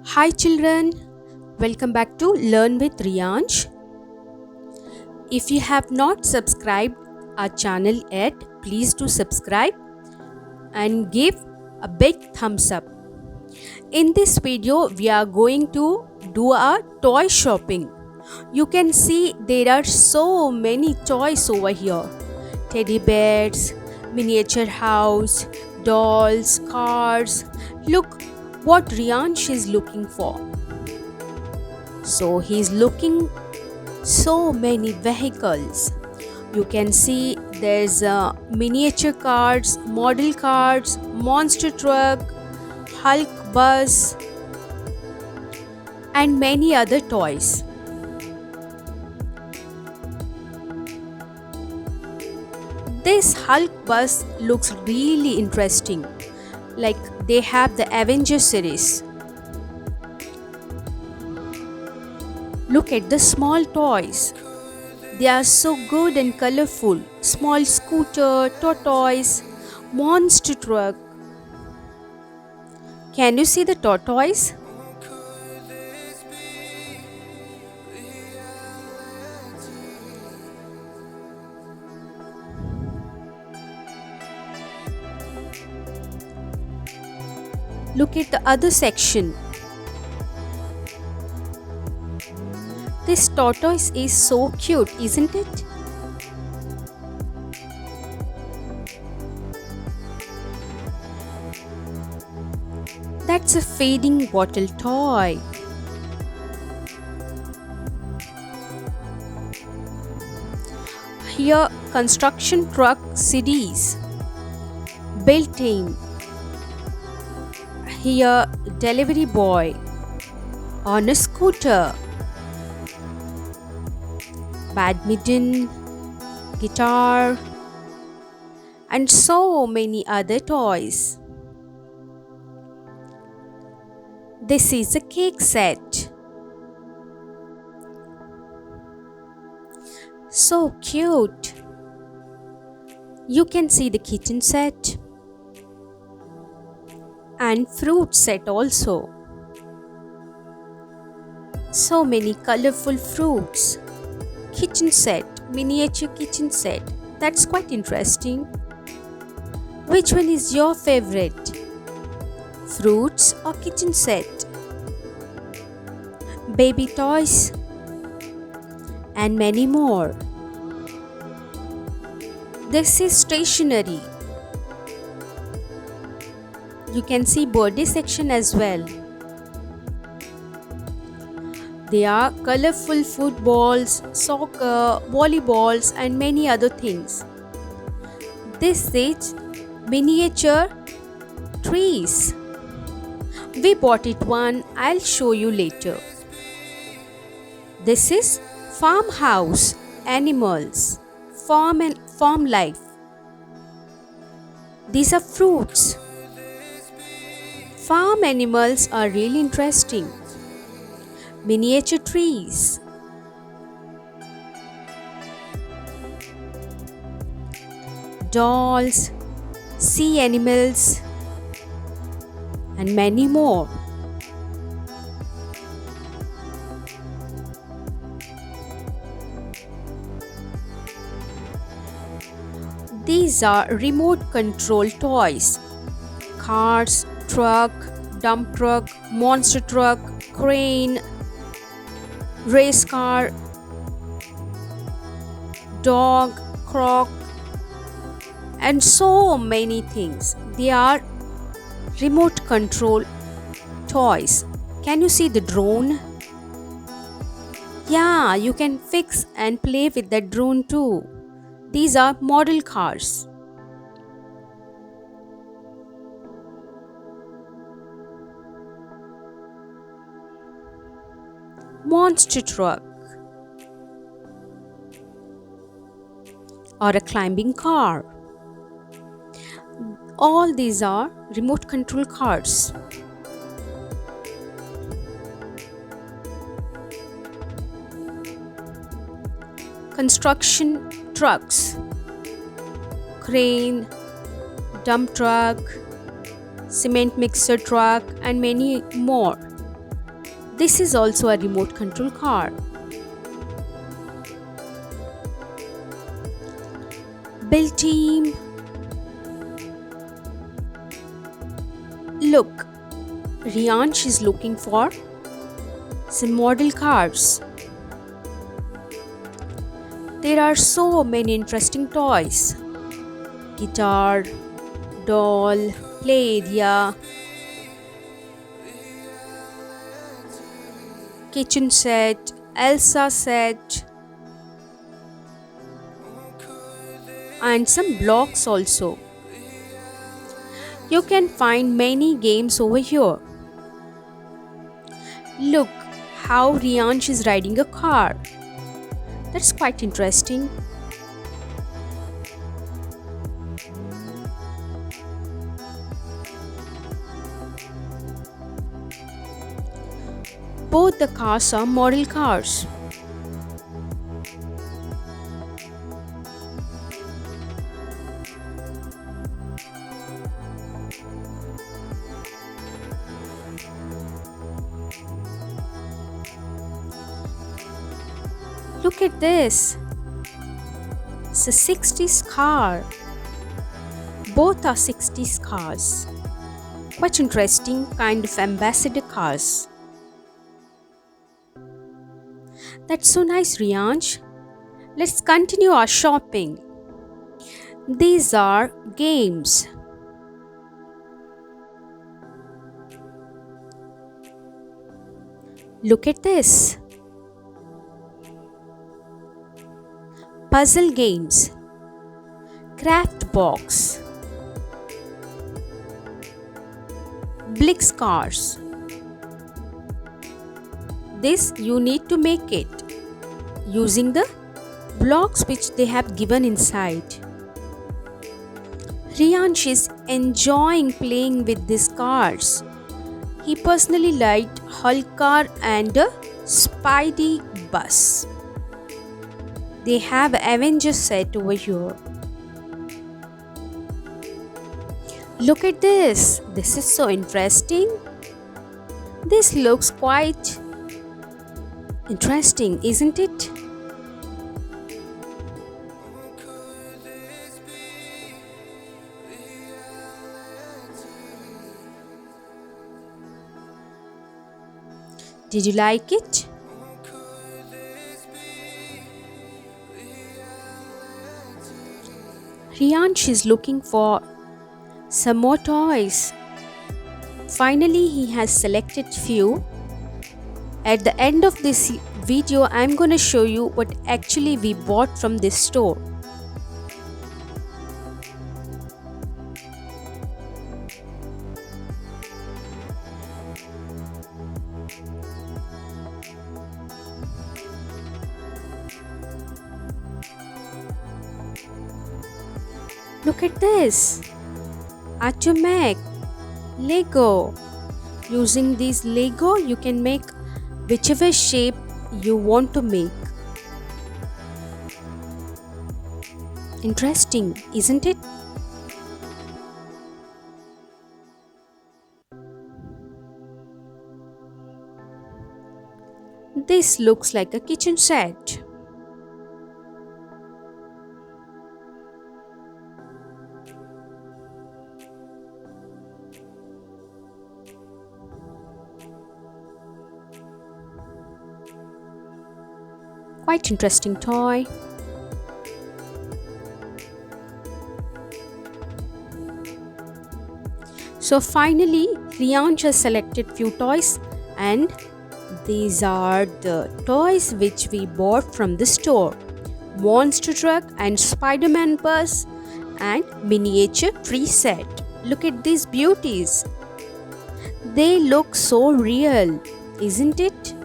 Hi children, welcome back to Learn with Riyansh. If you have not subscribed our channel yet, please do subscribe and give a big thumbs up. In this video, we are going to do a toy shopping. You can see there are so many toys over here. Teddy bears, miniature house, dolls, cars. Look what Riyansh is looking for. So he's looking so many vehicles. You can see there's miniature cars, model cars, monster truck, Hulk bus, and many other toys. This Hulk bus looks really interesting. Like they have the Avengers series. Look at the small toys. They are so good and colorful. Small scooter, tortoise, monster truck. Can you see the tortoise? Look at the other section. This tortoise is so cute, isn't it? That's a fading bottle toy. Here, construction truck CDs. Built-in. Here, delivery boy on a scooter. Badminton, guitar, and so many other toys. This is a cake set. So cute. You can see the kitchen set and fruit set also. So many colorful fruits. Kitchen set, miniature kitchen set. That's quite interesting. Which one is your favorite? Fruits or kitchen set? Baby toys and many more. This is stationery. You can see birthday section as well. There are colorful footballs, soccer, volleyballs and many other things. This is miniature trees. We bought it one, I'll show you later. This is farmhouse, animals, farm life. These are fruits. Farm animals are really interesting. Miniature trees. Dolls, sea animals, and many more. These are remote control toys. Cars, truck, dump truck, monster truck, crane, race car, dog, croc, and so many things. They are remote control toys. Can you see the drone? Yeah, you can fix and play with the drone too. These are model cars. Monster truck or a climbing car. All these are remote control cars. Construction trucks, crane, dump truck, cement mixer truck, and many more. This is also a remote control car. Build team. Look, Riyansh is looking for some model cars. There are so many interesting toys. Guitar, doll, play area, kitchen set, Elsa set, and some blocks also. You can find many games over here. Look how Riyansh is riding a car. That's quite interesting. Both the cars are model cars. Look at this. It's a 60s car. Both are 60s cars. Quite interesting kind of ambassador cars. That's so nice, Riyansh. Let's continue our shopping. These are games. Look at this. Puzzle games. Craft box. Blix cars. This you need to make it using the blocks which they have given inside. Riyansh is enjoying playing with these cars. He personally liked Hulk car and a Spidey bus. They have Avengers set over here. Look at this. This is so interesting. This looks quite interesting, isn't it? Did you like it? Riyansh is looking for some more toys. Finally, he has selected few. At the end of this video, I'm going to show you what actually we bought from this store. Look at this. Atomic Lego. Using these Lego, you can make whichever shape you want to make. Interesting, isn't it? This looks like a kitchen set. Quite interesting toy. So finally, Riyansh has selected few toys, and these are the toys which we bought from the store. Monster truck and Spider-Man bus and miniature tree set. Look at these beauties. They look so real, isn't it?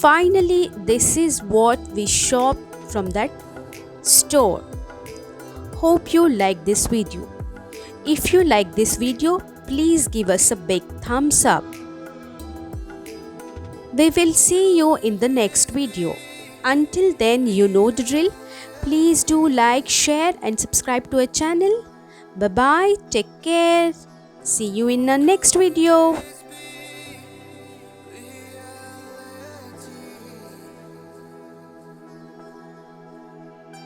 Finally, this is what we shopped from that store. Hope you like this video. If you like this video, please give us a big thumbs up. We will see you in the next video. Until then, you know the drill. Please do like, share and subscribe to our channel. Bye bye. Take care. See you in the next video.